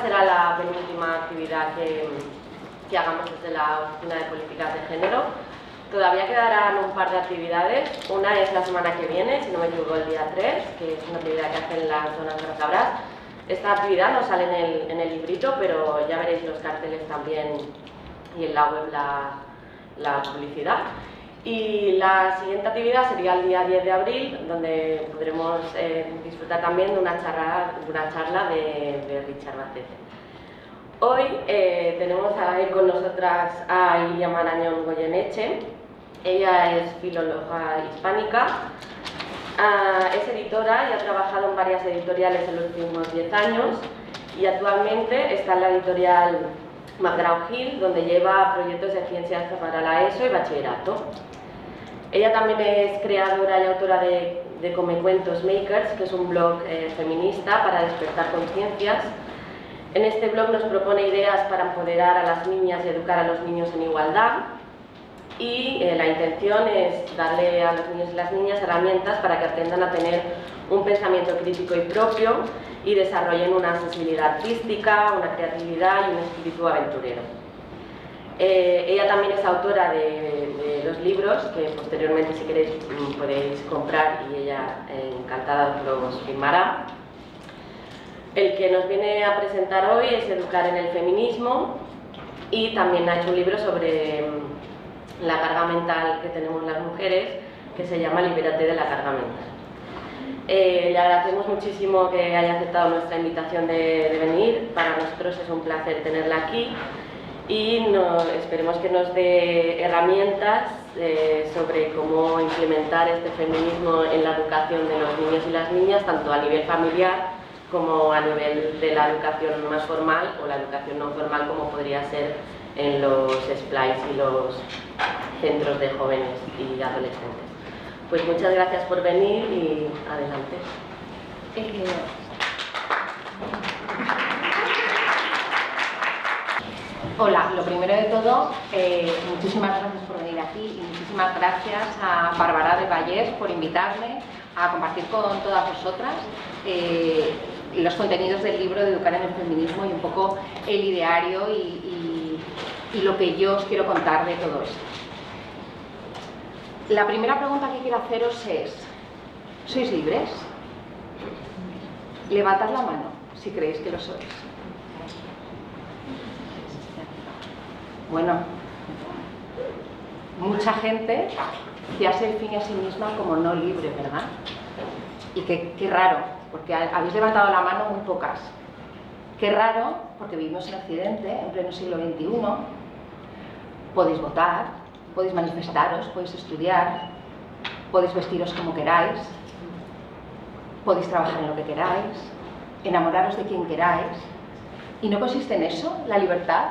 será la penúltima actividad que hagamos desde la Oficina de Políticas de Género. Todavía quedarán un par de actividades. Una es la semana que viene, si no me equivoco, el día 3, que es una actividad que hacen las zonas Brasabras. Esta actividad no sale en el librito, pero ya veréis los carteles también y en la web la publicidad. Y la siguiente actividad sería el día 10 de abril, donde podremos disfrutar también de una charla de Richard Bacete. Hoy tenemos ahí con nosotras a Ilia Marañón Goyeneche. Ella es filóloga hispánica, es editora y ha trabajado en varias editoriales en los últimos 10 años y actualmente está en la editorial McGraw-Hill, donde lleva proyectos de ciencias para la ESO y bachillerato. Ella también es creadora y autora de Comecuentos Makers, que es un blog feminista para despertar conciencias. En este blog nos propone ideas para empoderar a las niñas y educar a los niños en igualdad. Y la intención es darle a los niños y las niñas herramientas para que aprendan a tener un pensamiento crítico y propio y desarrollen una sensibilidad artística, una creatividad y un espíritu aventurero. Ella también es autora de los libros que posteriormente, si queréis, podéis comprar y ella encantada os los firmará. El que nos viene a presentar hoy es Educar en el feminismo y también ha hecho un libro sobre la carga mental que tenemos las mujeres, que se llama Libérate de la carga mental. Le agradecemos muchísimo que haya aceptado nuestra invitación de venir. Para nosotros es un placer tenerla aquí y esperemos que nos dé herramientas sobre cómo implementar este feminismo en la educación de los niños y las niñas, tanto a nivel familiar como a nivel de la educación más formal o la educación no formal, como podría ser en los SPLAIS y los centros de jóvenes y adolescentes. Pues muchas gracias por venir y adelante. Hola, lo primero de todo, muchísimas gracias por venir aquí y muchísimas gracias a Bárbara de Vallés por invitarme a compartir con todas vosotras los contenidos del libro de Educar en el feminismo y un poco el ideario y lo que yo os quiero contar de todo esto. La primera pregunta que quiero haceros es: ¿sois libres? Levantad la mano si creéis que lo sois. Bueno, mucha gente que hace el fin a sí misma como no libre, ¿verdad? Y qué raro, porque habéis levantado la mano muy pocas. Qué raro, porque vivimos en Occidente, en pleno siglo XXI, podéis votar, podéis manifestaros, podéis estudiar, podéis vestiros como queráis, podéis trabajar en lo que queráis, enamoraros de quien queráis. ¿Y no consiste en eso, la libertad?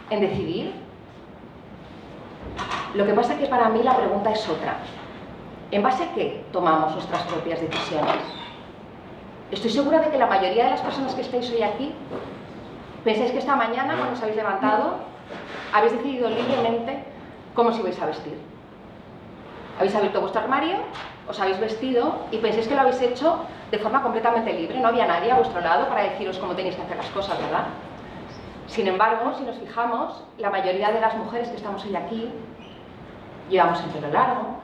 ¿En decidir? Lo que pasa es que para mí la pregunta es otra. ¿En base a qué tomamos nuestras propias decisiones? Estoy segura de que la mayoría de las personas que estáis hoy aquí pensáis que esta mañana, cuando os habéis levantado, habéis decidido libremente cómo os ibais a vestir. Habéis abierto vuestro armario, os habéis vestido y pensáis que lo habéis hecho de forma completamente libre. No había nadie a vuestro lado para deciros cómo tenéis que hacer las cosas, ¿verdad? Sin embargo, si nos fijamos, la mayoría de las mujeres que estamos hoy aquí llevamos el pelo largo,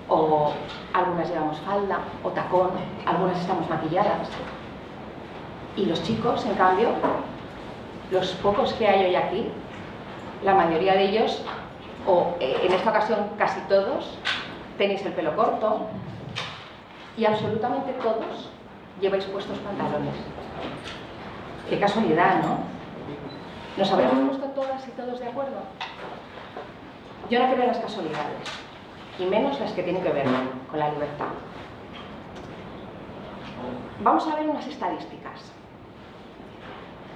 o algunas llevamos falda o tacón, algunas estamos maquilladas. Y los chicos, en cambio, los pocos que hay hoy aquí, la mayoría de ellos, o en esta ocasión casi todos, tenéis el pelo corto y absolutamente todos lleváis puestos pantalones. Qué casualidad, ¿no? ¿Nos habremos puesto todas y todos de acuerdo? Yo no creo en las casualidades, y menos las que tienen que ver con la libertad. Vamos a ver unas estadísticas.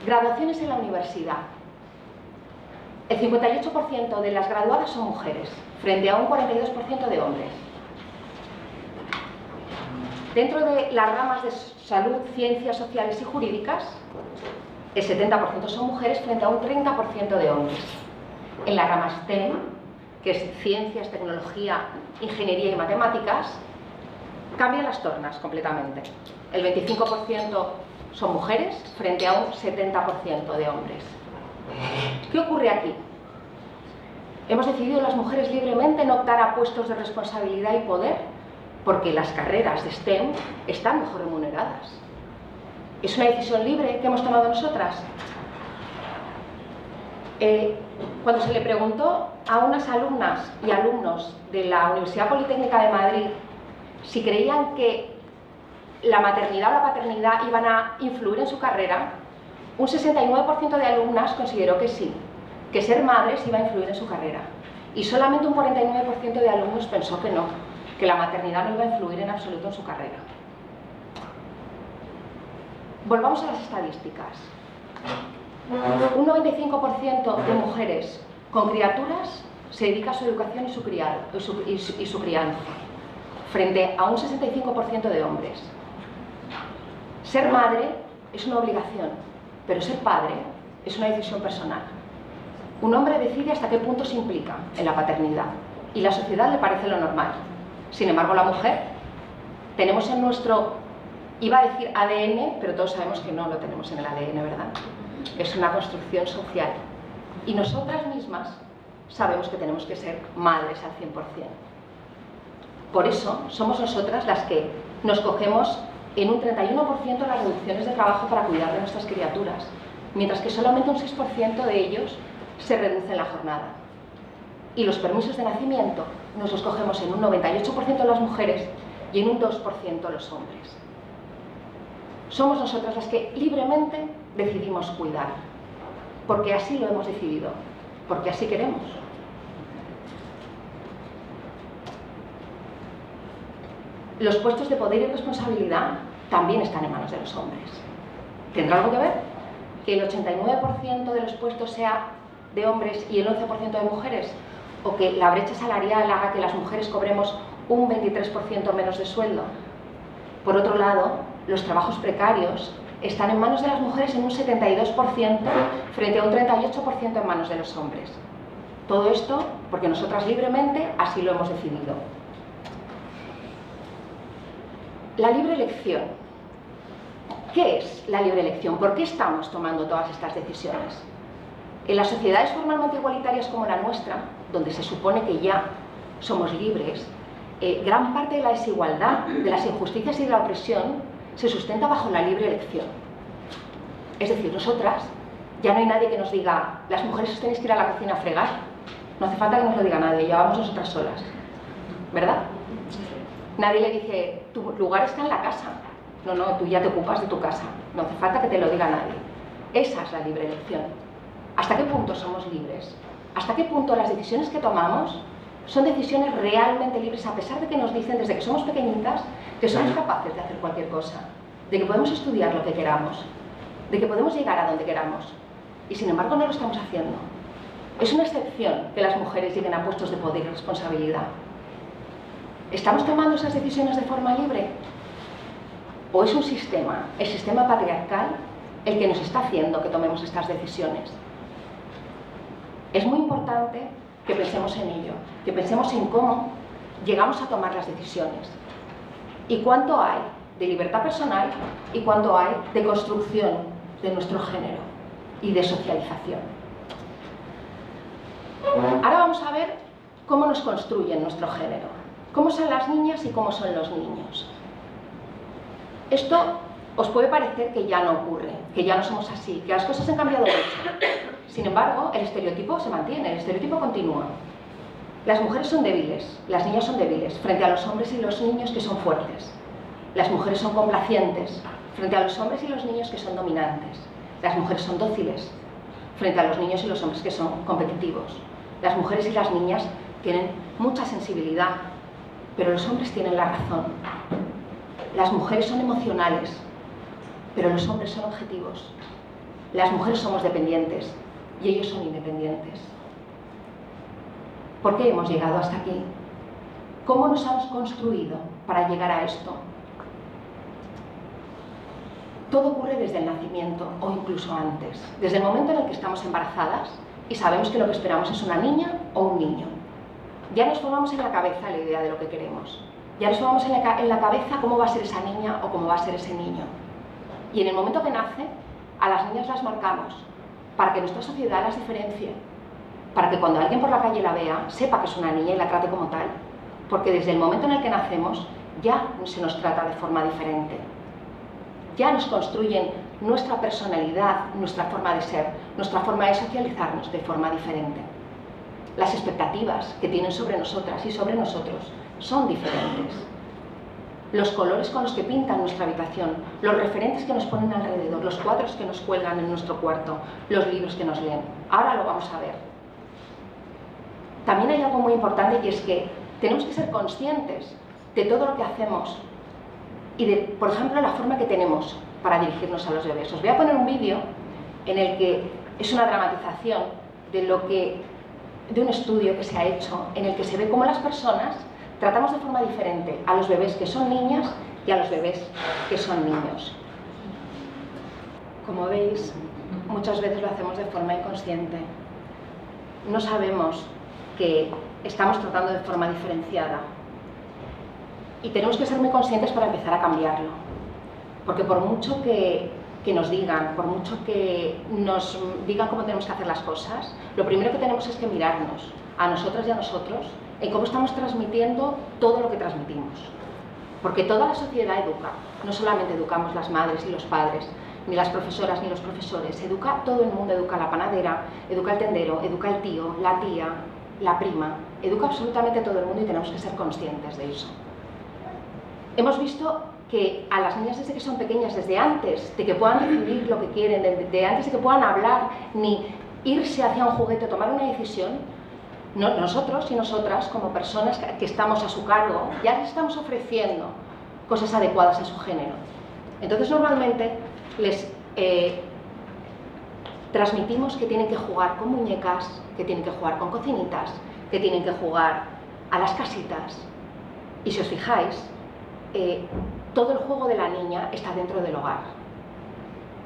Graduaciones en la universidad. El 58% de las graduadas son mujeres, frente a un 42% de hombres. Dentro de las ramas de salud, ciencias sociales y jurídicas, el 70% son mujeres frente a un 30% de hombres. En la rama STEM, que es ciencias, tecnología, ingeniería y matemáticas, cambian las tornas completamente. El 25% son mujeres frente a un 70% de hombres. ¿Qué ocurre aquí? Hemos decidido las mujeres libremente no optar a puestos de responsabilidad y poder porque las carreras de STEM están mejor remuneradas. ¿Es una decisión libre que hemos tomado nosotras? Cuando se le preguntó a unas alumnas y alumnos de la Universidad Politécnica de Madrid si creían que la maternidad o la paternidad iban a influir en su carrera, un 69% de alumnas consideró que sí, que ser madres iba a influir en su carrera. Y solamente un 49% de alumnos pensó que no, que la maternidad no iba a influir en absoluto en su carrera. Volvamos a las estadísticas. Un 95% de mujeres con criaturas se dedica a su educación y su crianza, frente a un 65% de hombres. Ser madre es una obligación, pero ser padre es una decisión personal. Un hombre decide hasta qué punto se implica en la paternidad y la sociedad le parece lo normal. Sin embargo, la mujer tenemos en nuestro, iba a decir ADN, pero todos sabemos que no lo tenemos en el ADN, ¿verdad? Es una construcción social. Y nosotras mismas sabemos que tenemos que ser madres al 100%. Por eso somos nosotras las que nos cogemos en un 31% las reducciones de trabajo para cuidar de nuestras criaturas, mientras que solamente un 6% de ellos se reduce en la jornada. Y los permisos de nacimiento nos los cogemos en un 98% las mujeres y en un 2% los hombres. Somos nosotras las que libremente decidimos cuidar, porque así lo hemos decidido, porque así queremos. Los puestos de poder y responsabilidad también están en manos de los hombres. ¿Tendrá algo que ver que el 89% de los puestos sea de hombres y el 11% de mujeres? ¿O que la brecha salarial haga que las mujeres cobremos un 23% menos de sueldo? Por otro lado, los trabajos precarios están en manos de las mujeres en un 72% frente a un 38% en manos de los hombres. Todo esto porque nosotras libremente así lo hemos decidido. La libre elección. ¿Qué es la libre elección? ¿Por qué estamos tomando todas estas decisiones? En las sociedades formalmente igualitarias como la nuestra, donde se supone que ya somos libres, gran parte de la desigualdad, de las injusticias y de la opresión se sustenta bajo la libre elección. Es decir, nosotras, ya no hay nadie que nos diga, las mujeres os tenéis que ir a la cocina a fregar. No hace falta que nos lo diga nadie, ya vamos nosotras solas. ¿Verdad? Nadie le dice, tu lugar está en la casa. No, no, tú ya te ocupas de tu casa. No hace falta que te lo diga nadie. Esa es la libre elección. ¿Hasta qué punto somos libres? ¿Hasta qué punto las decisiones que tomamos son decisiones realmente libres, a pesar de que nos dicen desde que somos pequeñitas que somos capaces de hacer cualquier cosa, de que podemos estudiar lo que queramos, de que podemos llegar a donde queramos, y sin embargo no lo estamos haciendo? Es una excepción que las mujeres lleguen a puestos de poder y responsabilidad. ¿Estamos tomando esas decisiones de forma libre? ¿O es un sistema, el sistema patriarcal, el que nos está haciendo que tomemos estas decisiones? Es muy importante que pensemos en ello, que pensemos en cómo llegamos a tomar las decisiones y cuánto hay de libertad personal y cuánto hay de construcción de nuestro género y de socialización. Ahora vamos a ver cómo nos construyen nuestro género, cómo son las niñas y cómo son los niños. Esto os puede parecer que ya no ocurre, que ya no somos así, que las cosas han cambiado mucho. Sin embargo, el estereotipo se mantiene, el estereotipo continúa. Las mujeres son débiles, las niñas son débiles, frente a los hombres y los niños que son fuertes. Las mujeres son complacientes, frente a los hombres y los niños que son dominantes. Las mujeres son dóciles, frente a los niños y los hombres que son competitivos. Las mujeres y las niñas tienen mucha sensibilidad, pero los hombres tienen la razón. Las mujeres son emocionales, pero los hombres son objetivos. Las mujeres somos dependientes y ellos son independientes. ¿Por qué hemos llegado hasta aquí? ¿Cómo nos hemos construido para llegar a esto? Todo ocurre desde el nacimiento o incluso antes, desde el momento en el que estamos embarazadas y sabemos que lo que esperamos es una niña o un niño. Ya nos formamos en la cabeza la idea de lo que queremos. Ya nos formamos en la cabeza cómo va a ser esa niña o cómo va a ser ese niño. Y en el momento que nace, a las niñas las marcamos para que nuestra sociedad las diferencie, para que cuando alguien por la calle la vea, sepa que es una niña y la trate como tal. Porque desde el momento en el que nacemos, ya se nos trata de forma diferente. Ya nos construyen nuestra personalidad, nuestra forma de ser, nuestra forma de socializarnos de forma diferente. Las expectativas que tienen sobre nosotras y sobre nosotros son diferentes. Los colores con los que pintan nuestra habitación, los referentes que nos ponen alrededor, los cuadros que nos cuelgan en nuestro cuarto, los libros que nos leen. Ahora lo vamos a ver. También hay algo muy importante y es que tenemos que ser conscientes de todo lo que hacemos y de, por ejemplo, la forma que tenemos para dirigirnos a los bebés. Os voy a poner un vídeo en el que es una dramatización de un estudio que se ha hecho en el que se ve cómo las personas tratamos de forma diferente a los bebés que son niñas y a los bebés que son niños. Como veis, muchas veces lo hacemos de forma inconsciente. No sabemos que estamos tratando de forma diferenciada. Y tenemos que ser muy conscientes para empezar a cambiarlo. Porque por mucho que nos digan, por mucho que nos digan cómo tenemos que hacer las cosas, lo primero que tenemos es que mirarnos a nosotras y a nosotros en cómo estamos transmitiendo todo lo que transmitimos. Porque toda la sociedad educa. No solamente educamos las madres y los padres, ni las profesoras ni los profesores. Educa todo el mundo, educa la panadera, educa el tendero, educa el tío, la tía, la prima. Educa absolutamente todo el mundo y tenemos que ser conscientes de eso. Hemos visto que a las niñas desde que son pequeñas, desde antes de que puedan decidir lo que quieren, desde antes de que puedan hablar, ni irse hacia un juguete o tomar una decisión, nosotros y nosotras, como personas que estamos a su cargo, ya les estamos ofreciendo cosas adecuadas a su género. Entonces, normalmente les transmitimos que tienen que jugar con muñecas, que tienen que jugar con cocinitas, que tienen que jugar a las casitas. Y si os fijáis, todo el juego de la niña está dentro del hogar.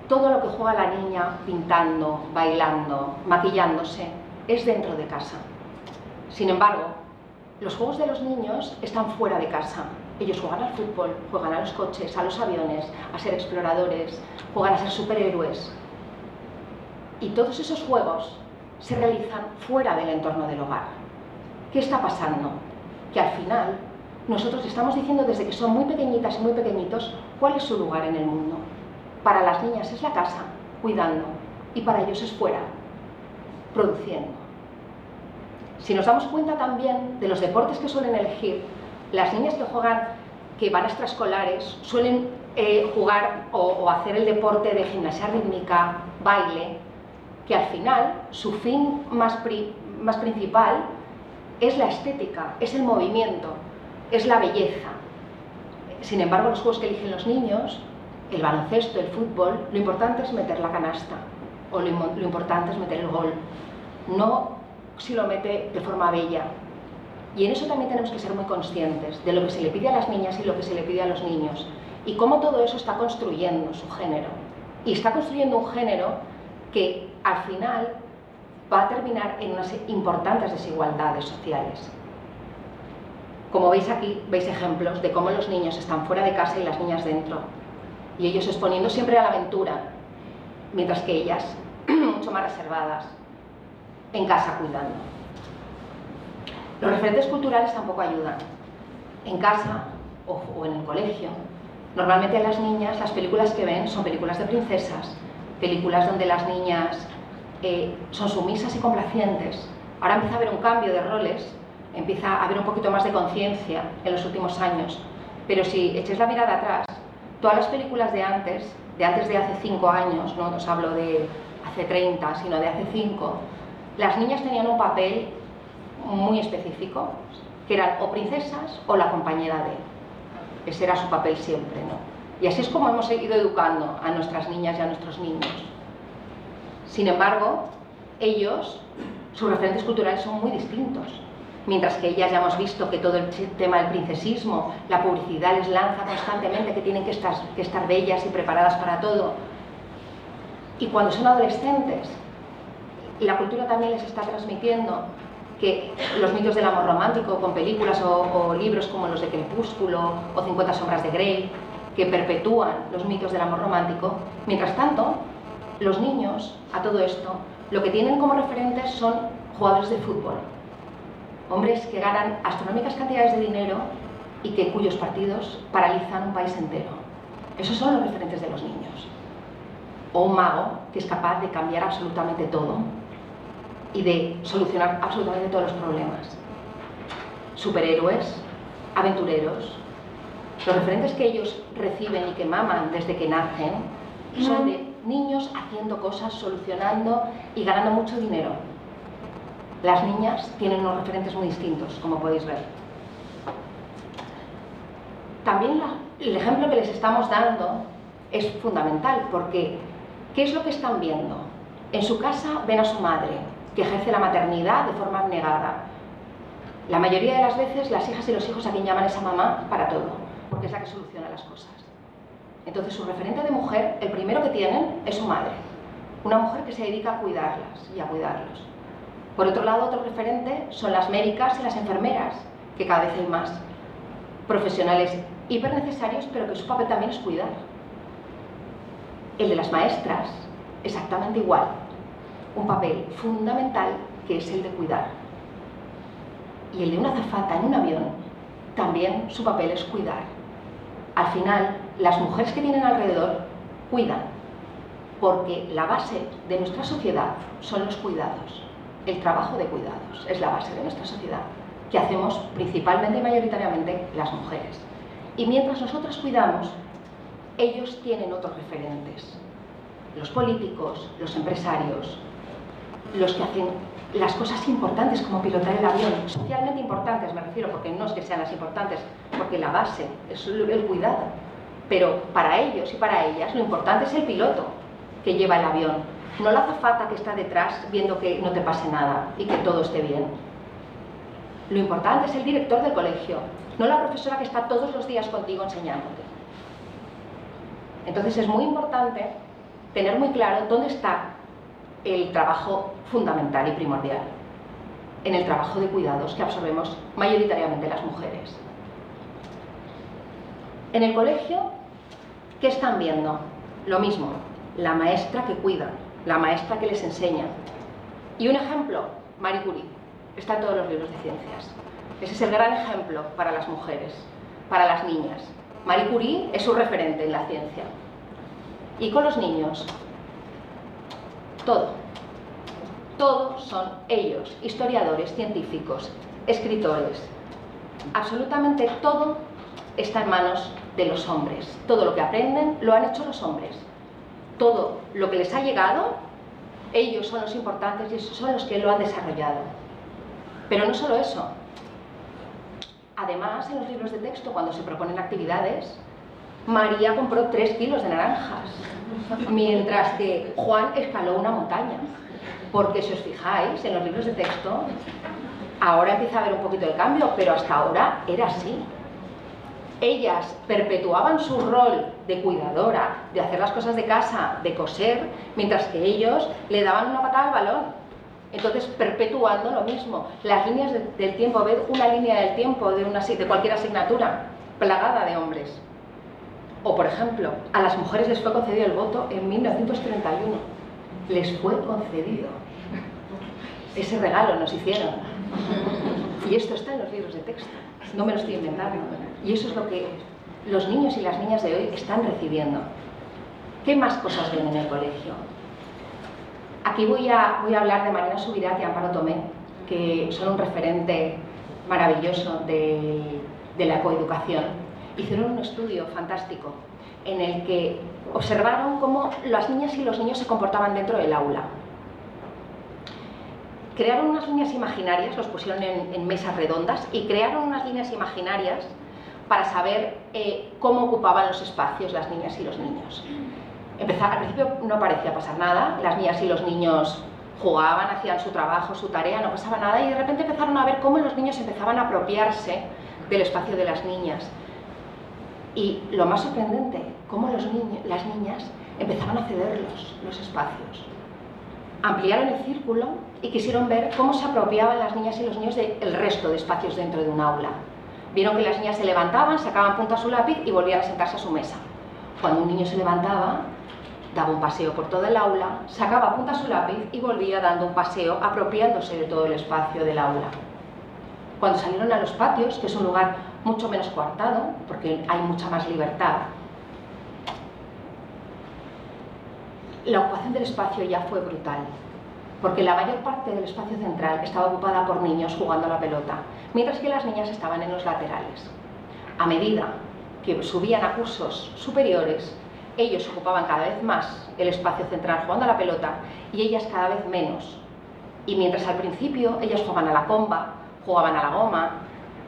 Todo lo que juega la niña, pintando, bailando, maquillándose, es dentro de casa. Sin embargo, los juegos de los niños están fuera de casa. Ellos juegan al fútbol, juegan a los coches, a los aviones, a ser exploradores, juegan a ser superhéroes. Y todos esos juegos se realizan fuera del entorno del hogar. ¿Qué está pasando? Que al final nosotros estamos diciendo desde que son muy pequeñitas y muy pequeñitos cuál es su lugar en el mundo. Para las niñas es la casa, cuidando, y para ellos es fuera, produciendo. Si nos damos cuenta también de los deportes que suelen elegir, las niñas que van a extraescolares, suelen jugar o hacer el deporte de gimnasia rítmica, baile, que al final su fin más principal es la estética, es el movimiento, es la belleza. Sin embargo, los juegos que eligen los niños, el baloncesto, el fútbol, lo importante es meter la canasta, o lo importante es meter el gol, no si lo mete de forma bella. Y en eso también tenemos que ser muy conscientes de lo que se le pide a las niñas y lo que se le pide a los niños, y cómo todo eso está construyendo su género. Y está construyendo un género que al final va a terminar en unas importantes desigualdades sociales. Como veis aquí, veis ejemplos de cómo los niños están fuera de casa y las niñas dentro. Y ellos exponiendo siempre a la aventura, mientras que ellas, mucho más reservadas, en casa cuidando. Los referentes culturales tampoco ayudan. En casa o en el colegio, normalmente las niñas, las películas que ven son películas de princesas, películas donde las niñas son sumisas y complacientes. Ahora empieza a haber un cambio de roles, empieza a haber un poquito más de conciencia en los últimos años, pero si echéis la mirada atrás, todas las películas de antes de hace 5 años, no os hablo de hace 30, sino de hace 5, las niñas tenían un papel muy específico, que eran o princesas o la compañera de. Ese era su papel siempre, ¿no? Y así es como hemos ido educando a nuestras niñas y a nuestros niños. Sin embargo, ellos, sus referentes culturales son muy distintos. Mientras que ellas ya hemos visto que todo el tema del princesismo, la publicidad les lanza constantemente que tienen que estar bellas y preparadas para todo. Y cuando son adolescentes, la cultura también les está transmitiendo que los mitos del amor romántico con películas o libros como los de Crepúsculo o 50 sombras de Grey, que perpetúan los mitos del amor romántico. Mientras tanto, los niños, a todo esto, lo que tienen como referentes son jugadores de fútbol, hombres que ganan astronómicas cantidades de dinero y cuyos partidos paralizan un país entero. Esos son los referentes de los niños. O un mago que es capaz de cambiar absolutamente todo y de solucionar absolutamente todos los problemas. Superhéroes, aventureros. Los referentes que ellos reciben y que maman desde que nacen son de niños haciendo cosas, solucionando y ganando mucho dinero. Las niñas tienen unos referentes muy distintos, como podéis ver. También el ejemplo que les estamos dando es fundamental, porque ¿qué es lo que están viendo? En su casa ven a su madre, que ejerce la maternidad de forma abnegada. La mayoría de las veces las hijas y los hijos a quien llaman es a mamá para todo, porque es la que soluciona las cosas. Entonces su referente de mujer, el primero que tienen, es su madre. Una mujer que se dedica a cuidarlas y a cuidarlos. Por otro lado, otro referente son las médicas y las enfermeras, que cada vez hay más. Profesionales hiper necesarios, pero que su papel también es cuidar. El de las maestras, exactamente igual. Un papel fundamental que es el de cuidar. Y el de una azafata en un avión, también su papel es cuidar. Al final, las mujeres que tienen alrededor cuidan, porque la base de nuestra sociedad son los cuidados. El trabajo de cuidados es la base de nuestra sociedad, que hacemos principalmente y mayoritariamente las mujeres. Y mientras nosotras cuidamos, ellos tienen otros referentes. Los políticos, los empresarios, los que hacen las cosas importantes como pilotar el avión, socialmente importantes me refiero, porque no es que sean las importantes, porque la base es el cuidado. Pero para ellos y para ellas lo importante es el piloto que lleva el avión, no la azafata que está detrás viendo que no te pase nada y que todo esté bien. Lo importante es el director del colegio, no la profesora que está todos los días contigo enseñándote. Entonces es muy importante tener muy claro dónde está el trabajo fundamental y primordial, en el trabajo de cuidados que absorbemos mayoritariamente las mujeres. En el colegio, ¿qué están viendo? Lo mismo, la maestra que cuida, la maestra que les enseña. Y un ejemplo, Marie Curie, está en todos los libros de ciencias. Ese es el gran ejemplo para las mujeres, para las niñas. Marie Curie es su referente en la ciencia. Y con los niños, todos son ellos, historiadores, científicos, escritores. Absolutamente todo está en manos de los hombres. Todo lo que aprenden lo han hecho los hombres. Todo lo que les ha llegado, ellos son los importantes y son los que lo han desarrollado. Pero no solo eso. Además, en los libros de texto, cuando se proponen actividades, María compró 3 kilos de naranjas, mientras que Juan escaló una montaña. Porque si os fijáis en los libros de texto, ahora empieza a haber un poquito de cambio, pero hasta ahora era así. Ellas perpetuaban su rol de cuidadora, de hacer las cosas de casa, de coser, mientras que ellos le daban una patada al balón. Entonces, perpetuando lo mismo. Las líneas del tiempo, ved una línea del tiempo de cualquier asignatura, plagada de hombres. O, por ejemplo, a las mujeres les fue concedido el voto en 1931. Les fue concedido. Ese regalo nos hicieron. Y esto está en los libros de texto. No me lo estoy inventando. Y eso es lo que los niños y las niñas de hoy están recibiendo. ¿Qué más cosas ven en el colegio? Aquí voy a hablar de Marina Subirats y Amparo Tomé, que son un referente maravilloso de la coeducación. Hicieron un estudio fantástico en el que observaron cómo las niñas y los niños se comportaban dentro del aula. Crearon unas líneas imaginarias, los pusieron en mesas redondas y crearon unas líneas imaginarias para saber cómo ocupaban los espacios las niñas y los niños. Al principio no parecía pasar nada, las niñas y los niños jugaban, hacían su trabajo, su tarea, no pasaba nada, y de repente empezaron a ver cómo los niños empezaban a apropiarse del espacio de las niñas. Y lo más sorprendente, cómo las niñas empezaban a ceder los espacios. Ampliaron el círculo y quisieron ver cómo se apropiaban las niñas y los niños del resto de espacios dentro de un aula. Vieron que las niñas se levantaban, sacaban punta a su lápiz y volvían a sentarse a su mesa. Cuando un niño se levantaba, daba un paseo por toda el aula, sacaba punta a su lápiz y volvía dando un paseo apropiándose de todo el espacio del aula. Cuando salieron a los patios, que es un lugar mucho menos coartado, porque hay mucha más libertad, la ocupación del espacio ya fue brutal, porque la mayor parte del espacio central estaba ocupada por niños jugando a la pelota, mientras que las niñas estaban en los laterales. A medida que subían a cursos superiores, ellos ocupaban cada vez más el espacio central jugando a la pelota y ellas cada vez menos. Y mientras al principio ellas jugaban a la comba, jugaban a la goma,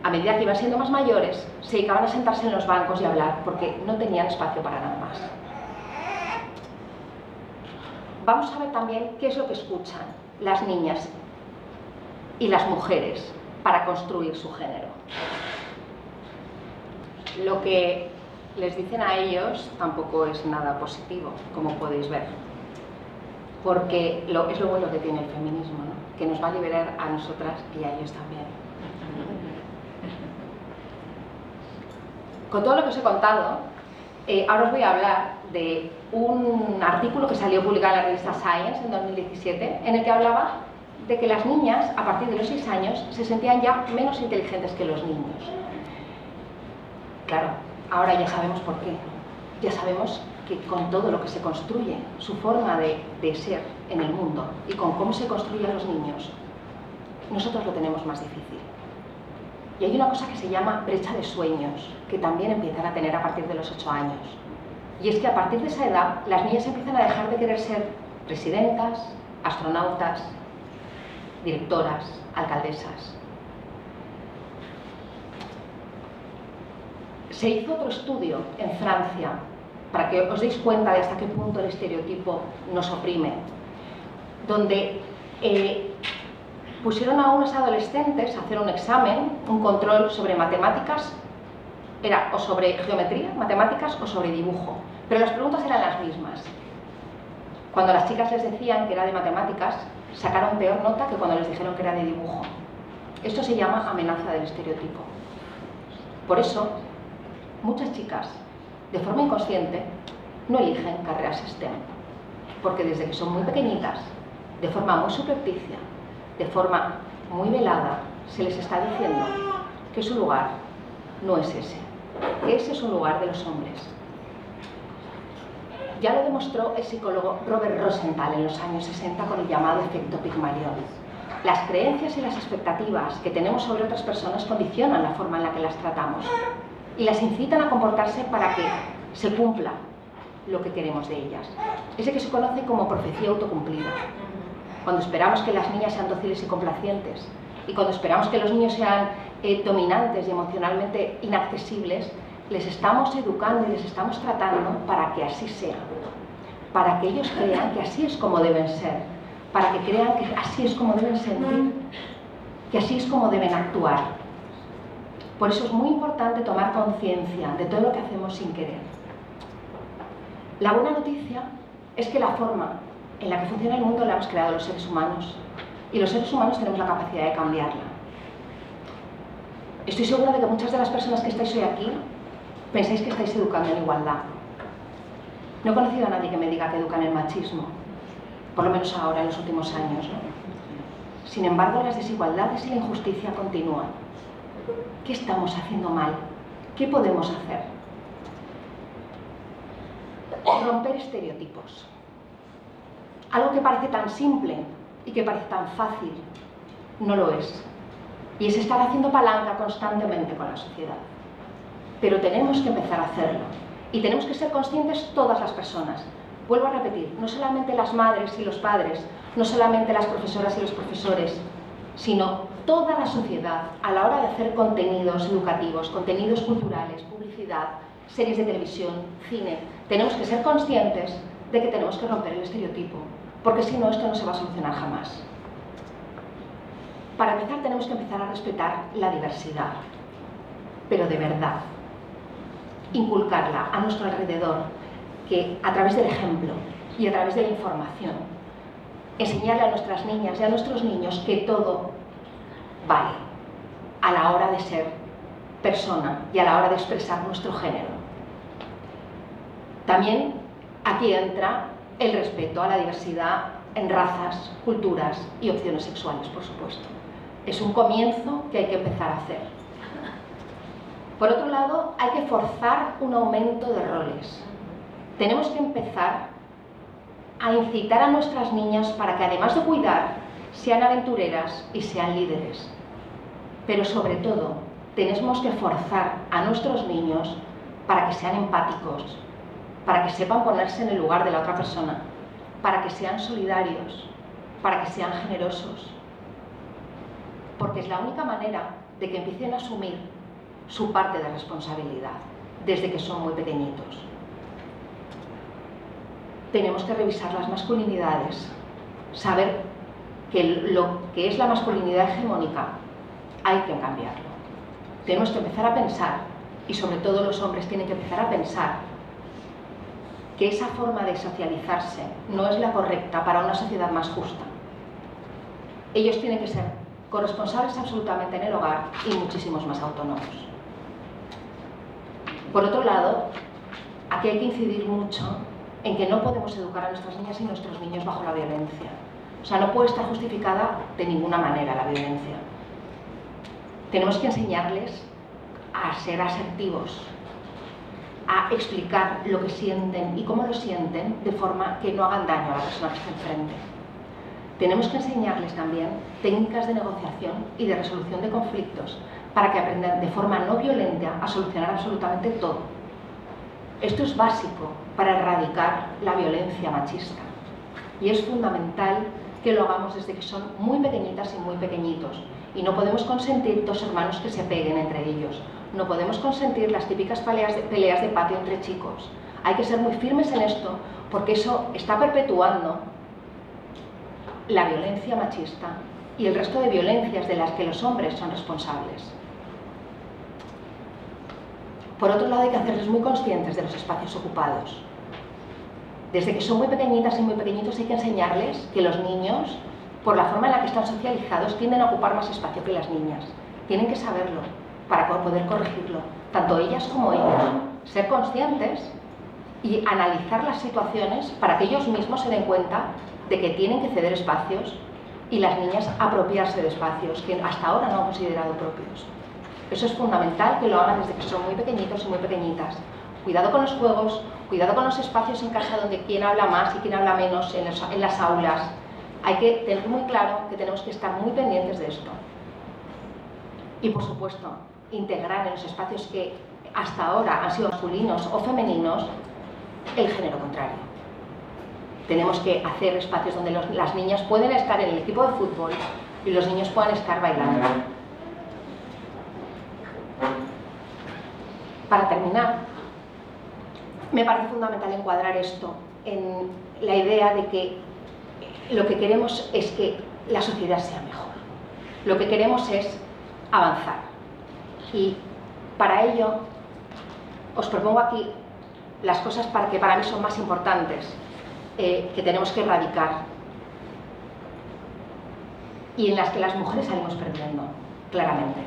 a medida que iban siendo más mayores, se dedicaban a sentarse en los bancos y a hablar porque no tenían espacio para nada más. Vamos a ver también qué es lo que escuchan las niñas y las mujeres para construir su género. Lo que les dicen a ellos tampoco es nada positivo, como podéis ver, porque es lo bueno que tiene el feminismo, ¿no? Que nos va a liberar a nosotras y a ellos también. Con todo lo que os he contado, ahora os voy a hablar de un artículo que salió publicado en la revista Science en 2017, en el que hablaba de que las niñas, a partir de los 6 años, se sentían ya menos inteligentes que los niños. Claro, ahora ya sabemos por qué. Ya sabemos que con todo lo que se construye, su forma de ser en el mundo y con cómo se construyen los niños, nosotros lo tenemos más difícil. Y hay una cosa que se llama brecha de sueños, que también empiezan a tener a partir de los 8 años. Y es que a partir de esa edad, las niñas empiezan a dejar de querer ser presidentas, astronautas, directoras, alcaldesas. Se hizo otro estudio en Francia, para que os deis cuenta de hasta qué punto el estereotipo nos oprime, donde pusieron a unos adolescentes a hacer un examen, un control sobre matemáticas, era o sobre geometría, matemáticas o sobre dibujo, pero las preguntas eran las mismas. Cuando las chicas les decían que era de matemáticas, sacaron peor nota que cuando les dijeron que era de dibujo. Esto se llama amenaza del estereotipo. Por eso, muchas chicas, de forma inconsciente, no eligen carreras STEM, porque desde que son muy pequeñitas, de forma muy subrepticia, de forma muy velada, se les está diciendo que su lugar no es ese, que ese es un lugar de los hombres. Ya lo demostró el psicólogo Robert Rosenthal en los años 60 con el llamado efecto Pigmalión. Las creencias y las expectativas que tenemos sobre otras personas condicionan la forma en la que las tratamos y las incitan a comportarse para que se cumpla lo que queremos de ellas. Ese que se conoce como profecía autocumplida. Cuando esperamos que las niñas sean dóciles y complacientes y cuando esperamos que los niños sean dominantes y emocionalmente inaccesibles, les estamos educando y les estamos tratando para que así sea, para que ellos crean que así es como deben ser, para que crean que así es como deben sentir, que así es como deben actuar. Por eso es muy importante tomar conciencia de todo lo que hacemos sin querer. La buena noticia es que la forma en la que funciona el mundo la hemos creado los seres humanos y los seres humanos tenemos la capacidad de cambiarla. Estoy segura de que muchas de las personas que estáis hoy aquí pensáis que estáis educando en igualdad. No he conocido a nadie que me diga que educan en machismo, por lo menos ahora, en los últimos años, ¿no? Sin embargo, las desigualdades y la injusticia continúan. ¿Qué estamos haciendo mal? ¿Qué podemos hacer? Romper estereotipos. Algo que parece tan simple y que parece tan fácil, no lo es. Y es estar haciendo palanca constantemente con la sociedad. Pero tenemos que empezar a hacerlo. Y tenemos que ser conscientes todas las personas. Vuelvo a repetir, no solamente las madres y los padres, no solamente las profesoras y los profesores, sino toda la sociedad a la hora de hacer contenidos educativos, contenidos culturales, publicidad, series de televisión, cine. Tenemos que ser conscientes de que tenemos que romper el estereotipo, porque si no, esto no se va a solucionar jamás. Para empezar, tenemos que empezar a respetar la diversidad, pero de verdad. Inculcarla a nuestro alrededor, que a través del ejemplo y a través de la información, enseñarle a nuestras niñas y a nuestros niños que todo vale a la hora de ser persona y a la hora de expresar nuestro género. También aquí entra el respeto a la diversidad en razas, culturas y opciones sexuales, por supuesto. Es un comienzo que hay que empezar a hacer. Por otro lado, hay que forzar un aumento de roles. Tenemos que empezar a incitar a nuestras niñas para que, además de cuidar, sean aventureras y sean líderes. Pero sobre todo, tenemos que forzar a nuestros niños para que sean empáticos, para que sepan ponerse en el lugar de la otra persona, para que sean solidarios, para que sean generosos. Porque es la única manera de que empiecen a asumir su parte de responsabilidad desde que son muy pequeñitos. Tenemos que revisar las masculinidades, saber que lo que es la masculinidad hegemónica hay que cambiarlo. Tenemos que empezar a pensar, y sobre todo los hombres tienen que empezar a pensar, que esa forma de socializarse no es la correcta para una sociedad más justa. Ellos tienen que ser corresponsables absolutamente en el hogar y muchísimos más autónomos. Por otro lado, aquí hay que incidir mucho en que no podemos educar a nuestras niñas y nuestros niños bajo la violencia. O sea, no puede estar justificada de ninguna manera la violencia. Tenemos que enseñarles a ser asertivos, a explicar lo que sienten y cómo lo sienten de forma que no hagan daño a la persona que está enfrente. Tenemos que enseñarles también técnicas de negociación y de resolución de conflictos para que aprendan de forma no violenta a solucionar absolutamente todo. Esto es básico para erradicar la violencia machista y es fundamental que lo hagamos desde que son muy pequeñitas y muy pequeñitos. Y no podemos consentir dos hermanos que se peguen entre ellos. No podemos consentir las típicas peleas de patio entre chicos. Hay que ser muy firmes en esto porque eso está perpetuando la violencia machista y el resto de violencias de las que los hombres son responsables. Por otro lado, hay que hacerles muy conscientes de los espacios ocupados. Desde que son muy pequeñitas y muy pequeñitos hay que enseñarles que los niños, por la forma en la que están socializados, tienden a ocupar más espacio que las niñas. Tienen que saberlo para poder corregirlo, tanto ellas como ellos. Ser conscientes y analizar las situaciones para que ellos mismos se den cuenta de que tienen que ceder espacios y las niñas apropiarse de espacios que hasta ahora no han considerado propios. Eso es fundamental que lo hagan desde que son muy pequeñitos y muy pequeñitas. Cuidado con los juegos, cuidado con los espacios en casa donde quién habla más y quién habla menos en las aulas. Hay que tener muy claro que tenemos que estar muy pendientes de esto. Y por supuesto, integrar en los espacios que hasta ahora han sido masculinos o femeninos el género contrario. Tenemos que hacer espacios donde las niñas pueden estar en el equipo de fútbol y los niños puedan estar bailando. Para terminar, me parece fundamental encuadrar esto en la idea de que lo que queremos es que la sociedad sea mejor. Lo que queremos es avanzar. Y para ello os propongo aquí las cosas que para mí son más importantes, que tenemos que erradicar y en las que las mujeres salimos perdiendo, claramente.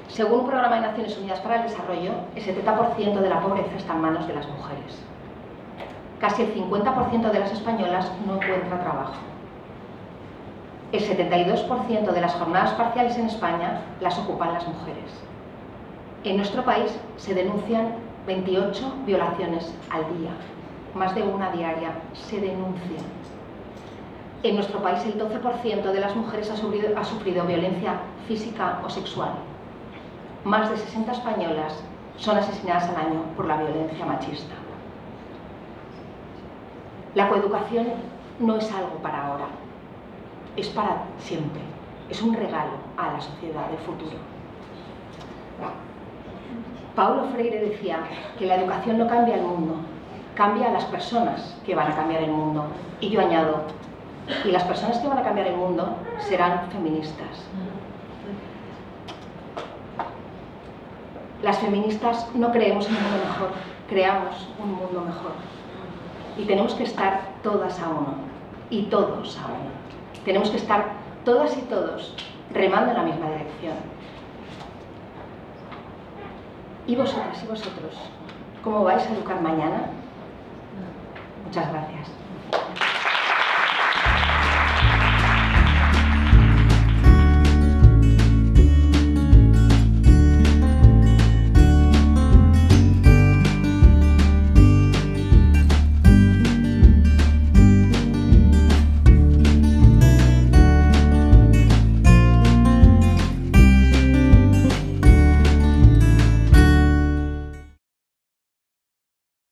Según un programa de Naciones Unidas para el Desarrollo, el 70% de la pobreza está en manos de las mujeres. Casi el 50% de las españolas no encuentra trabajo. El 72% de las jornadas parciales en España las ocupan las mujeres. En nuestro país se denuncian 28 violaciones al día, más de una diaria, se denuncian. En nuestro país el 12% de las mujeres ha sufrido violencia física o sexual. Más de 60 españolas son asesinadas al año por la violencia machista. La coeducación no es algo para ahora, es para siempre, es un regalo a la sociedad del futuro. Paulo Freire decía que la educación no cambia el mundo, cambia a las personas que van a cambiar el mundo. Y yo añado, y las personas que van a cambiar el mundo serán feministas. Las feministas no creemos en un mundo mejor, creamos un mundo mejor. Y tenemos que estar todas a uno, y todos a uno. Tenemos que estar todas y todos remando en la misma dirección. ¿Y vosotras y vosotros? ¿Cómo vais a educar mañana? Muchas gracias.